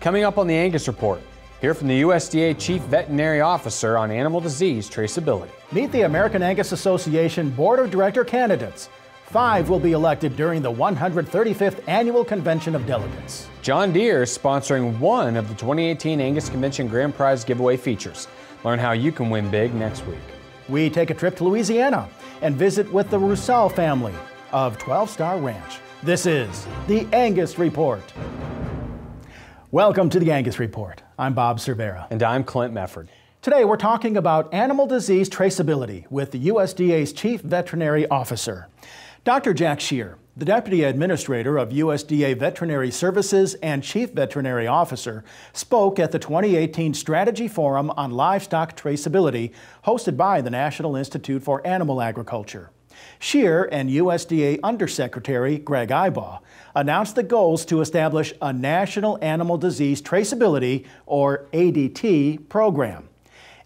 Coming up on the Angus Report, hear from the USDA Chief Veterinary Officer on animal disease traceability. Meet the American Angus Association Board of Director candidates. 5 will be elected during the 135th Annual Convention of Delegates. John Deere is sponsoring one of the 2018 Angus Convention Grand Prize giveaway features. Learn how you can win big next week. We take a trip to Louisiana and visit with the Roussel family of 12 Star Ranch. This is the Angus Report. Welcome to the Angus Report. I'm Bob Cervera. And I'm Clint Mefford. Today we're talking about animal disease traceability with the USDA's Chief Veterinary Officer. Dr. Jack Shere, the Deputy Administrator of USDA Veterinary Services and Chief Veterinary Officer, spoke at the 2018 Strategy Forum on Livestock Traceability hosted by the National Institute for Animal Agriculture. Shere and USDA Undersecretary Greg Ibaugh announced the goals to establish a National Animal Disease Traceability, or ADT, program.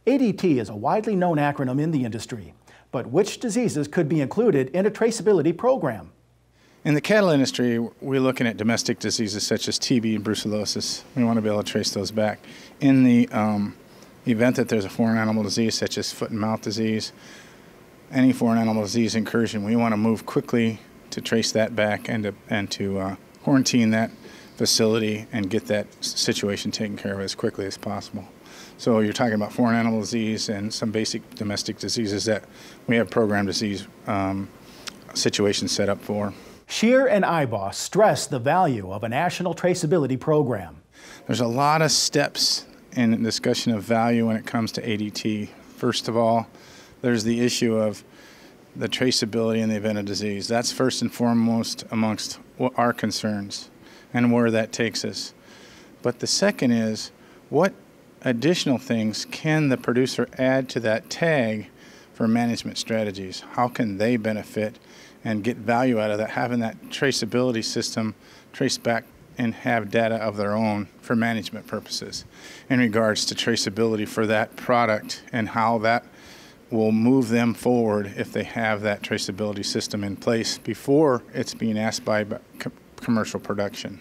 ADT is a widely known acronym in the industry, but which diseases could be included in a traceability program? In the cattle industry, we're looking at domestic diseases such as TB and brucellosis. We want to be able to trace those back. In the event that there's a foreign animal disease such as foot and mouth disease, any foreign animal disease incursion, we want to move quickly to trace that back and to quarantine that facility and get that situation taken care of as quickly as possible. So you're talking about foreign animal disease and some basic domestic diseases that we have program disease situations set up for. Shere and Ibaugh stress the value of a national traceability program. There's a lot of steps in the discussion of value when it comes to ADT. First of all, there's the issue of the traceability in the event of disease. That's first and foremost amongst our concerns and where that takes us. But the second is, what additional things can the producer add to that tag for management strategies? How can they benefit and get value out of that, having that traceability system trace back and have data of their own for management purposes in regards to traceability for that product and how that will move them forward if they have that traceability system in place before it's being asked by commercial production.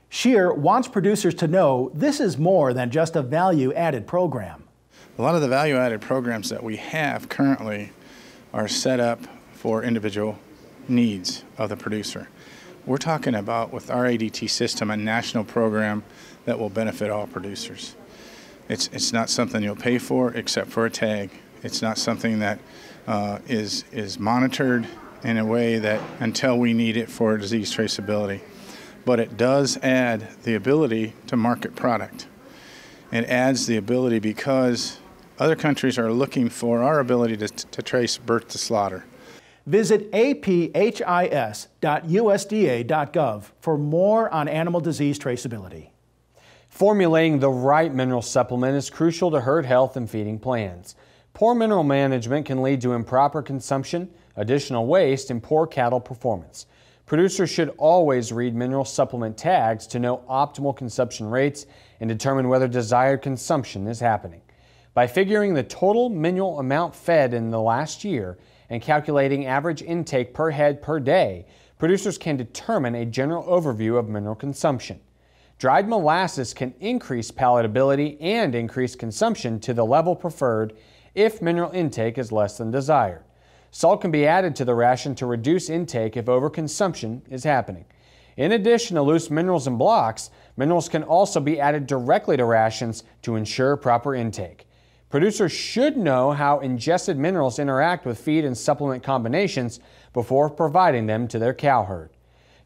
Shere wants producers to know this is more than just a value-added program. A lot of the value-added programs that we have currently are set up for individual needs of the producer. We're talking about, with our ADT system, a national program that will benefit all producers. It's not something you'll pay for except for a tag. It's not something that is monitored in a way that until we need it for disease traceability. But it does add the ability to market product. It adds the ability because other countries are looking for our ability to trace birth to slaughter. Visit aphis.usda.gov for more on animal disease traceability. Formulating the right mineral supplement is crucial to herd health and feeding plans. Poor mineral management can lead to improper consumption, additional waste, and poor cattle performance. Producers should always read mineral supplement tags to know optimal consumption rates and determine whether desired consumption is happening. By figuring the total mineral amount fed in the last year and calculating average intake per head per day, producers can determine a general overview of mineral consumption. Dried molasses can increase palatability and increase consumption to the level preferred if mineral intake is less than desired. Salt can be added to the ration to reduce intake if overconsumption is happening. In addition to loose minerals and blocks, minerals can also be added directly to rations to ensure proper intake. Producers should know how ingested minerals interact with feed and supplement combinations before providing them to their cow herd.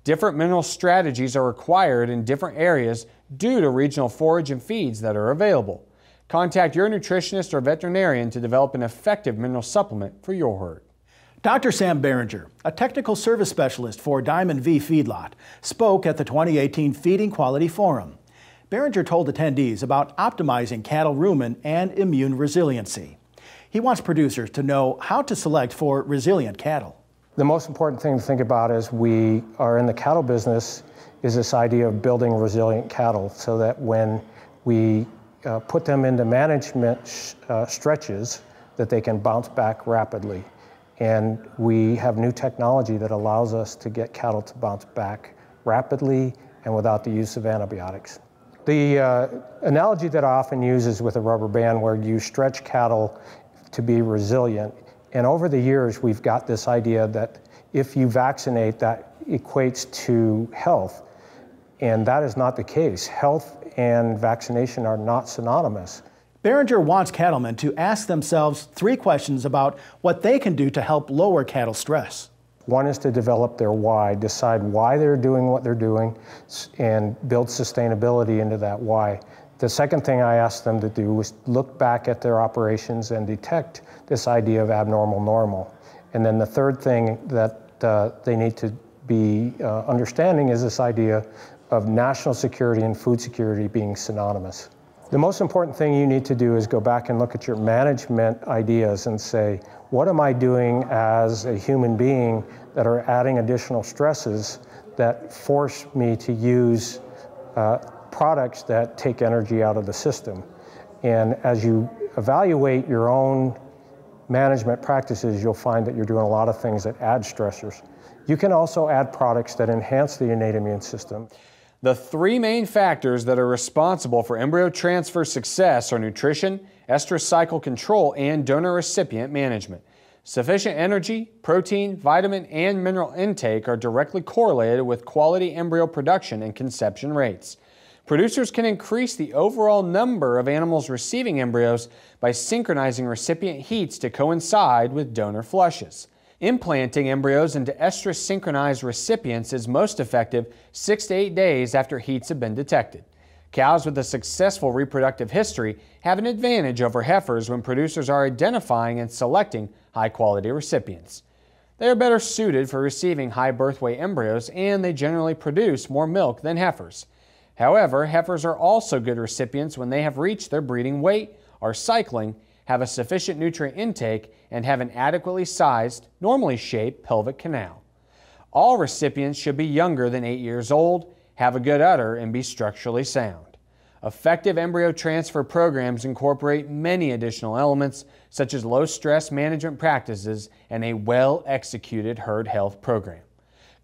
Different mineral strategies are required in different areas due to regional forage and feeds that are available. Contact your nutritionist or veterinarian to develop an effective mineral supplement for your herd. Dr. Sam Behringer, a technical service specialist for Diamond V Feedlot, spoke at the 2018 Feeding Quality Forum. Behringer told attendees about optimizing cattle rumen and immune resiliency. He wants producers to know how to select for resilient cattle. The most important thing to think about as we are in the cattle business is this idea of building resilient cattle so that when we put them into management stretches, that they can bounce back rapidly. And we have new technology that allows us to get cattle to bounce back rapidly and without the use of antibiotics. The analogy that I often use is with a rubber band, where you stretch cattle to be resilient. And over the years, we've got this idea that if you vaccinate, that equates to health. And that is not the case. Health and vaccination are not synonymous. Behringer wants cattlemen to ask themselves 3 questions about what they can do to help lower cattle stress. One is to develop their why, decide why they're doing what they're doing, and build sustainability into that why. The second thing I asked them to do was look back at their operations and detect this idea of abnormal normal. And then the third thing that they need to be understanding is this idea of national security and food security being synonymous. The most important thing you need to do is go back and look at your management ideas and say, what am I doing as a human being that are adding additional stresses that force me to use products that take energy out of the system? And as you evaluate your own management practices, you'll find that you're doing a lot of things that add stressors. You can also add products that enhance the innate immune system. The 3 main factors that are responsible for embryo transfer success are nutrition, estrus cycle control, and donor-recipient management. Sufficient energy, protein, vitamin, and mineral intake are directly correlated with quality embryo production and conception rates. Producers can increase the overall number of animals receiving embryos by synchronizing recipient heats to coincide with donor flushes. Implanting embryos into estrus-synchronized recipients is most effective 6 to 8 days after heats have been detected. Cows with a successful reproductive history have an advantage over heifers when producers are identifying and selecting high-quality recipients. They are better suited for receiving high birth weight embryos, and they generally produce more milk than heifers. However, heifers are also good recipients when they have reached their breeding weight, are cycling, have a sufficient nutrient intake, and have an adequately sized, normally shaped pelvic canal. All recipients should be younger than 8 years old, have a good udder, and be structurally sound. Effective embryo transfer programs incorporate many additional elements, such as low-stress management practices and a well-executed herd health program.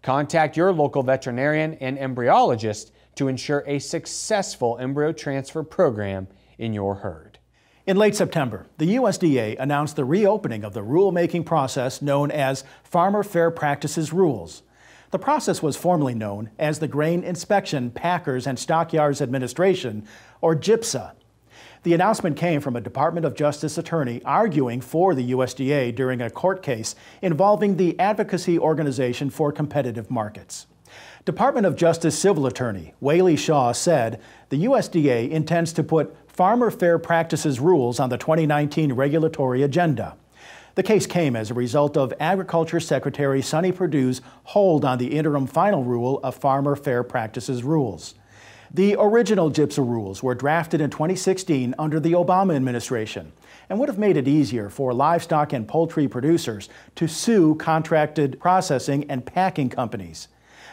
Contact your local veterinarian and embryologist to ensure a successful embryo transfer program in your herd. In late September, the USDA announced the reopening of the rulemaking process known as Farmer Fair Practices Rules. The process was formerly known as the Grain Inspection, Packers, and Stockyards Administration, or GIPSA. The announcement came from a Department of Justice attorney arguing for the USDA during a court case involving the Advocacy Organization for Competitive Markets. Department of Justice civil attorney Whaley Shaw said the USDA intends to put Farmer Fair Practices rules on the 2019 regulatory agenda. The case came as a result of Agriculture Secretary Sonny Perdue's hold on the interim final rule of Farmer Fair Practices rules. The original GIPSA rules were drafted in 2016 under the Obama administration and would have made it easier for livestock and poultry producers to sue contracted processing and packing companies.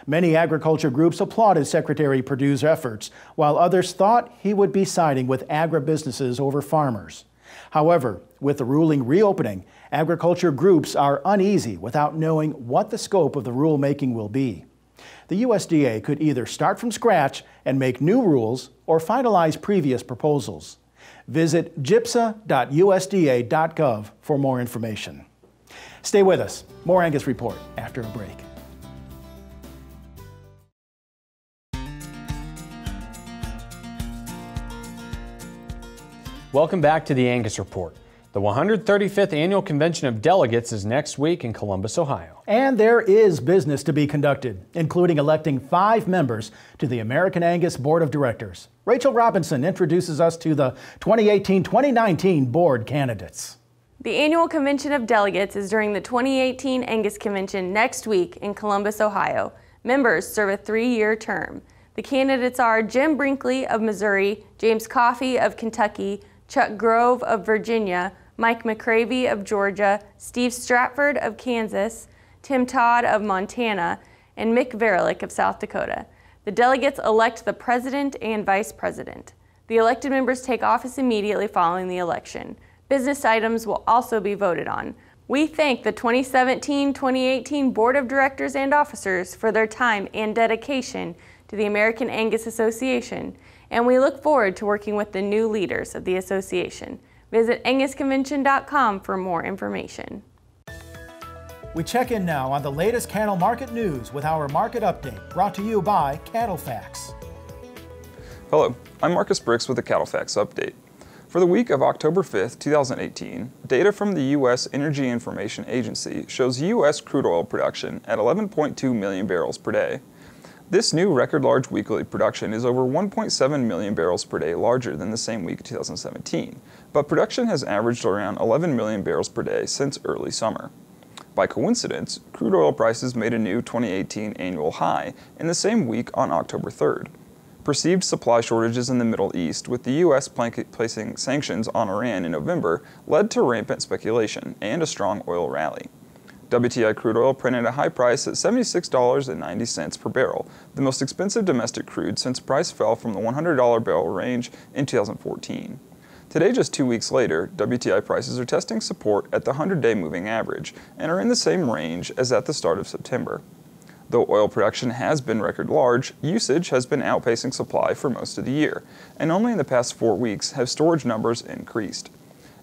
Many agriculture groups applauded Secretary Perdue's efforts, while others thought he would be siding with agribusinesses over farmers. However, with the ruling reopening, agriculture groups are uneasy without knowing what the scope of the rulemaking will be. The USDA could either start from scratch and make new rules or finalize previous proposals. Visit gipsa.usda.gov for more information. Stay with us. More Angus Report after a break. Welcome back to the Angus Report. The 135th Annual Convention of Delegates is next week in Columbus, Ohio. And there is business to be conducted, including electing 5 members to the American Angus Board of Directors. Rachel Robinson introduces us to the 2018-2019 board candidates. The Annual Convention of Delegates is during the 2018 Angus Convention next week in Columbus, Ohio. Members serve a 3-year term. The candidates are Jim Brinkley of Missouri, James Coffey of Kentucky, Chuck Grove of Virginia, Mike McCravey of Georgia, Steve Stratford of Kansas, Tim Todd of Montana, and Mick Verlick of South Dakota. The delegates elect the president and vice president. The elected members take office immediately following the election. Business items will also be voted on. We thank the 2017-2018 Board of Directors and Officers for their time and dedication to the American Angus Association, and we look forward to working with the new leaders of the association. Visit angusconvention.com for more information. We check in now on the latest cattle market news with our market update, brought to you by Cattle Facts. Hello, I'm Marcus Bricks with the Cattle Facts Update. For the week of October 5th, 2018, data from the U.S. Energy Information Agency shows U.S. crude oil production at 11.2 million barrels per day. This new record large weekly production is over 1.7 million barrels per day larger than the same week 2017, but production has averaged around 11 million barrels per day since early summer. By coincidence, crude oil prices made a new 2018 annual high in the same week on October 3rd. Perceived supply shortages in the Middle East, with the U.S. placing sanctions on Iran in November, led to rampant speculation and a strong oil rally. WTI crude oil printed a high price at $76.90 per barrel, the most expensive domestic crude since price fell from the $100 barrel range in 2014. Today, just 2 weeks later, WTI prices are testing support at the 100-day moving average and are in the same range as at the start of September. Though oil production has been record large, usage has been outpacing supply for most of the year, and only in the past 4 weeks have storage numbers increased.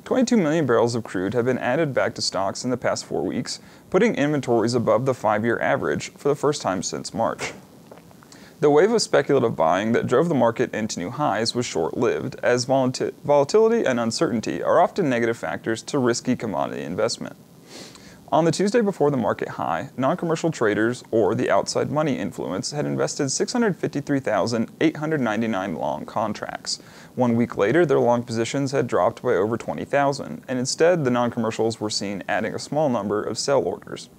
22 million barrels of crude have been added back to stocks in the past 4 weeks, putting inventories above the 5-year average for the first time since March. The wave of speculative buying that drove the market into new highs was short-lived, as volatility and uncertainty are often negative factors to risky commodity investment. On the Tuesday before the market high, non-commercial traders, or the outside money influence, had invested 653,899 long contracts. 1 week later, their long positions had dropped by over 20,000, and instead the non-commercials were seen adding a small number of sell orders.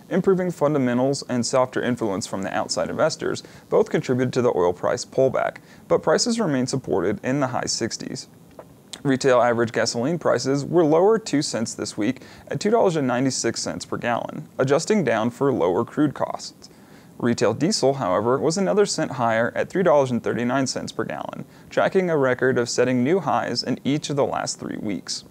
Improving fundamentals and softer influence from the outside investors both contributed to the oil price pullback, but prices remain supported in the high 60s. Retail average gasoline prices were lower 2 cents this week at $2.96 per gallon, adjusting down for lower crude costs. Retail diesel, however, was another cent higher at $3.39 per gallon, tracking a record of setting new highs in each of the last 3 weeks.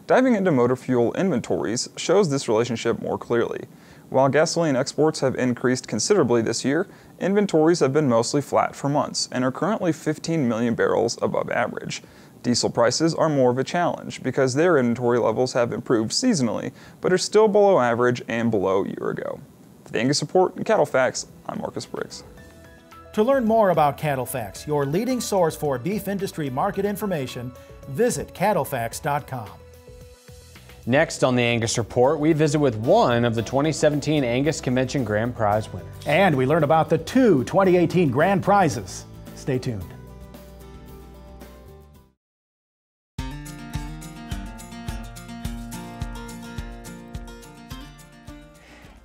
Diving into motor fuel inventories shows this relationship more clearly. While gasoline exports have increased considerably this year, inventories have been mostly flat for months and are currently 15 million barrels above average. Diesel prices are more of a challenge because their inventory levels have improved seasonally, but are still below average and below a year ago. For the Angus Report and Cattle Facts, I'm Marcus Briggs. To learn more about Cattle Facts, your leading source for beef industry market information, visit cattlefacts.com. Next on the Angus Report, we visit with one of the 2017 Angus Convention Grand Prize winners. And we learn about the 2 2018 grand prizes. Stay tuned.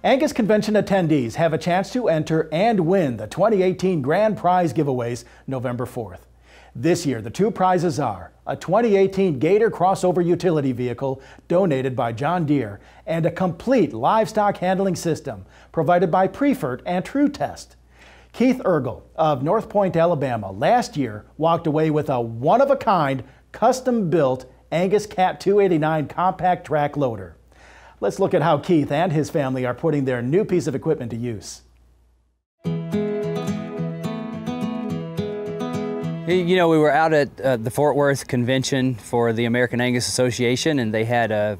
Angus Convention attendees have a chance to enter and win the 2018 Grand Prize giveaways November 4th. This year, the 2 prizes are a 2018 Gator crossover utility vehicle donated by John Deere and a complete livestock handling system provided by Prefert and True Test. Keith Ergel of North Point, Alabama, last year walked away with a one-of-a-kind, custom-built Angus Cat 289 compact track loader. Let's look at how Keith and his family are putting their new piece of equipment to use. You know, we were out at the Fort Worth convention for the American Angus Association, and they had a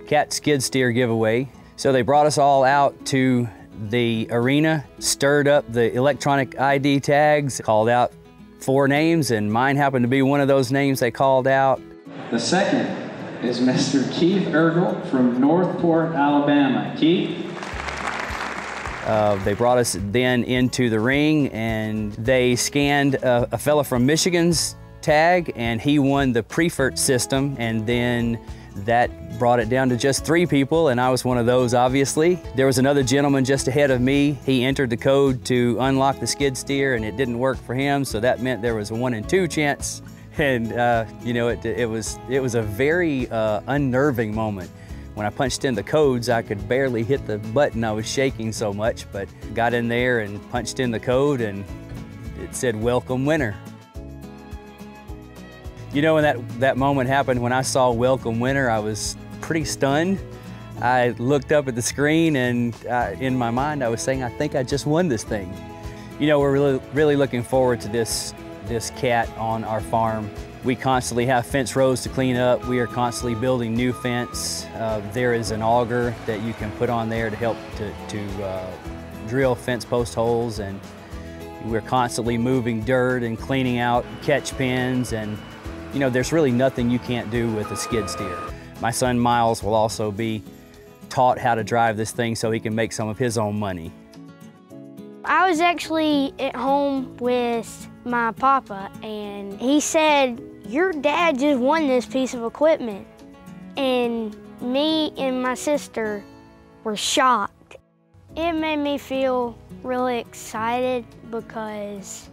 cat skid steer giveaway. So they brought us all out to the arena, stirred up the electronic ID tags, called out 4 names, and mine happened to be one of those names they called out. The second is Mr. Keith Ergel from Northport, Alabama. Keith? They brought us then into the ring, and they scanned a fella from Michigan's tag, and he won the Prefert system, and then that brought it down to just 3 people, and I was one of those, obviously. There was another gentleman just ahead of me. He entered the code to unlock the skid steer, and it didn't work for him, so that meant there was a 1 in 2 chance. And you know, it was a very unnerving moment. When I punched in the codes, I could barely hit the button. I was shaking so much, but got in there and punched in the code, and it said, "Welcome winner." You know, when that moment happened, when I saw "Welcome winner," I was pretty stunned. I looked up at the screen, and in my mind, I was saying, I think I just won this thing. You know, we're really looking forward to this cat on our farm. We constantly have fence rows to clean up. We are constantly building new fence. There is an auger that you can put on there to help to drill fence post holes, and we're constantly moving dirt and cleaning out catch pins, and you know, there's really nothing you can't do with a skid steer. My son Miles will also be taught how to drive this thing so he can make some of his own money. I was actually at home with my papa, and he said, "Your dad just won this piece of equipment." And me and my sister were shocked. It made me feel really excited because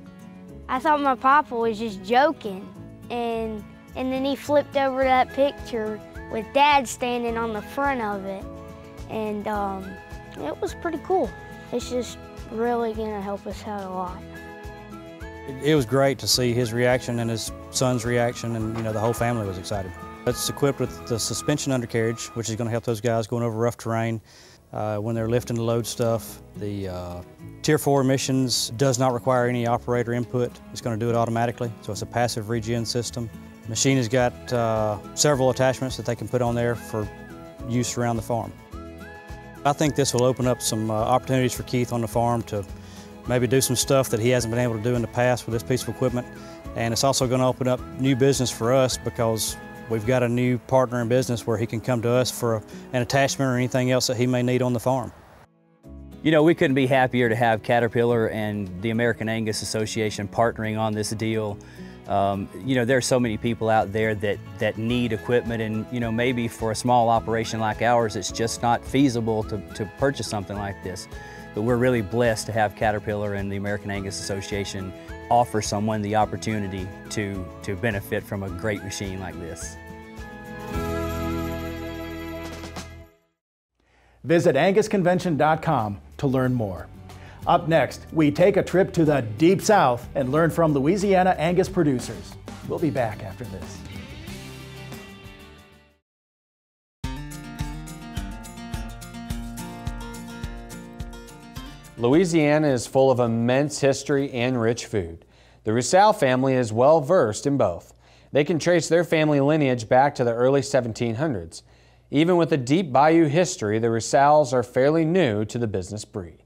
I thought my papa was just joking. And then he flipped over that picture with Dad standing on the front of it. And it was pretty cool. It's just really gonna help us out a lot. It was great to see his reaction and his son's reaction, and you know, the whole family was excited. It's equipped with the suspension undercarriage, which is going to help those guys going over rough terrain when they're lifting to load stuff. The Tier 4 emissions does not require any operator input. It's going to do it automatically, so it's a passive regen system. The machine has got several attachments that they can put on there for use around the farm. I think this will open up some opportunities for Keith on the farm to maybe do some stuff that he hasn't been able to do in the past with this piece of equipment. And it's also going to open up new business for us because we've got a new partner in business where he can come to us for an attachment or anything else that he may need on the farm. You know, we couldn't be happier to have Caterpillar and the American Angus Association partnering on this deal. You know, there are so many people out there that need equipment, and you know, maybe for a small operation like ours, it's just not feasible to purchase something like this. But we're really blessed to have Caterpillar and the American Angus Association offer someone the opportunity to benefit from a great machine like this. Visit angusconvention.com to learn more. Up next, we take a trip to the Deep South and learn from Louisiana Angus producers. We'll be back after this. Louisiana is full of immense history and rich food. The Roussel family is well versed in both. They can trace their family lineage back to the early 1700s. Even with a deep bayou history, the Roussels are fairly new to the business breed.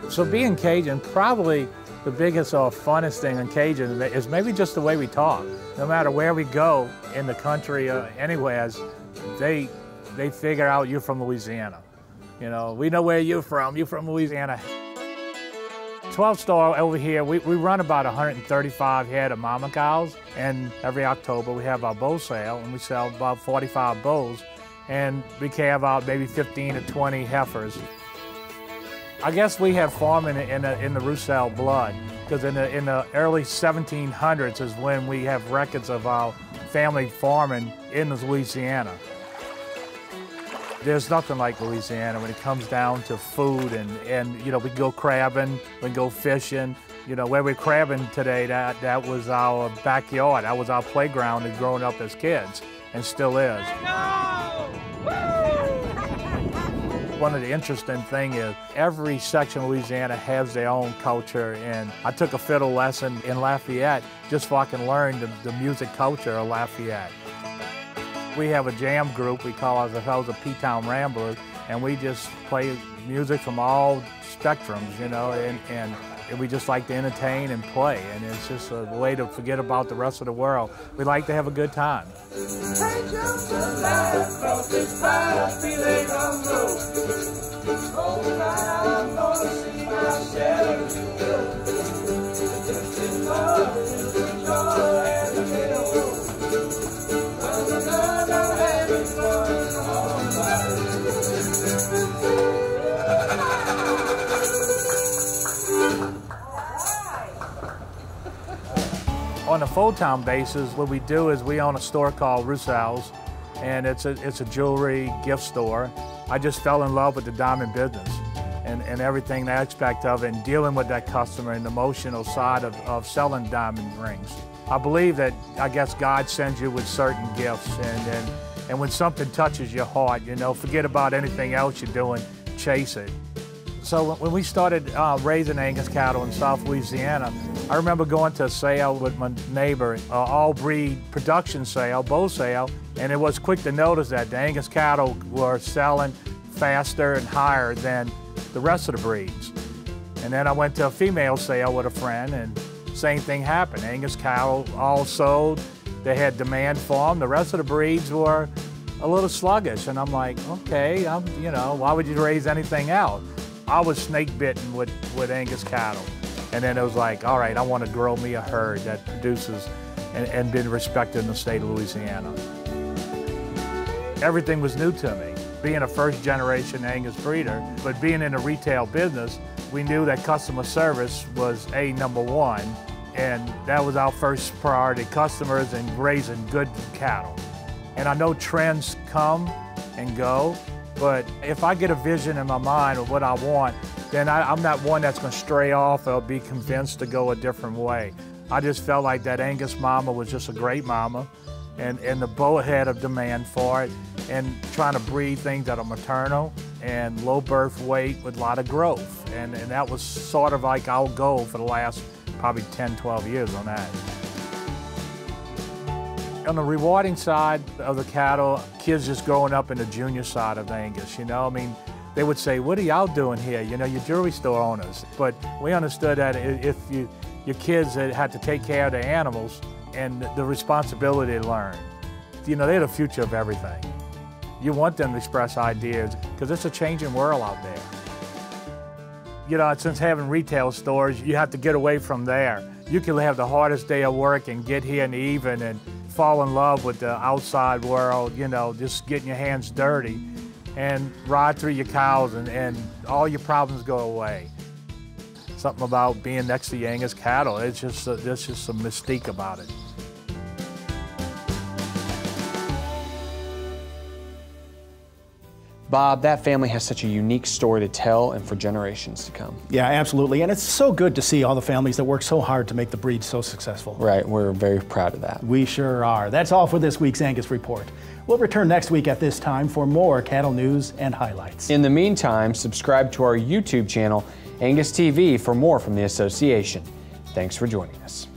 So being Cajun, probably the biggest or funnest thing in Cajun is maybe just the way we talk. No matter where we go in the country or anywhere, they figure out you're from Louisiana. You know, we know where you're from Louisiana. 12 store over here, we run about 135 head of mama cows, and every October we have our bull sale, and we sell about 45 bulls, and we calve out maybe 15 to 20 heifers. I guess we have farming in the Roussel blood, because in the early 1700s is when we have records of our family farming in Louisiana. There's nothing like Louisiana when it comes down to food, and you know, we go crabbing, we go fishing. You know, where we're crabbing today, that was our backyard, that was our playground and growing up as kids, and still is. One of the interesting things is every section of Louisiana has their own culture, and I took a fiddle lesson in Lafayette just so I can learn the music culture of Lafayette. We have a jam group, we call ourselves the P-Town Ramblers, and we just play music from all spectrums, you know, and we just like to entertain and play, and it's just a way to forget about the rest of the world. We like to have a good time. on a full-time basis, what we do is we own a store called Roussel's, and it's a jewelry gift store. I just fell in love with the diamond business and everything aspect of it, and dealing with that customer and the emotional side of selling diamond rings. I believe that, I guess, God sends you with certain gifts, and when something touches your heart, you know, forget about anything else you're doing, chase it. So when we started raising Angus cattle in South Louisiana, I remember going to a sale with my neighbor, all-breed production sale, bull sale, and it was quick to notice that the Angus cattle were selling faster and higher than the rest of the breeds. And then I went to a female sale with a friend, and same thing happened. Angus cattle all sold, they had demand for them. The rest of the breeds were a little sluggish, and I'm like, okay, you know, why would you raise anything else? I was snake bitten with Angus cattle. And then it was like, all right, I want to grow me a herd that produces and been respected in the state of Louisiana. Everything was new to me. Being a first generation Angus breeder, but being in a retail business, we knew that customer service was number one, and that was our first priority, customers and raising good cattle. And I know trends come and go, but if I get a vision in my mind of what I want, then I'm not one that's going to stray off or be convinced to go a different way. I just felt like that Angus mama was just a great mama, and the bull had a demand for it, and trying to breed things that are maternal and low birth weight with a lot of growth. And that was sort of like our goal for the last probably 10, 12 years on that. On the rewarding side of the cattle, kids just growing up in the junior side of Angus, you know, I mean, they would say, what are y'all doing here? You know, you're jewelry store owners. But we understood that if your kids had to take care of the animals and the responsibility to learn, you know, they're the future of everything. You want them to express ideas because it's a changing world out there. You know, since having retail stores, you have to get away from there. You can have the hardest day of work and get here in the evening and fall in love with the outside world, you know, just getting your hands dirty and ride through your cows and all your problems go away. Something about being next to your Angus cattle, there's just some mystique about it. Bob, that family has such a unique story to tell and for generations to come. Yeah, absolutely. And it's so good to see all the families that work so hard to make the breed so successful. Right, we're very proud of that. We sure are. That's all for this week's Angus Report. We'll return next week at this time for more cattle news and highlights. In the meantime, subscribe to our YouTube channel, Angus TV, for more from the association. Thanks for joining us.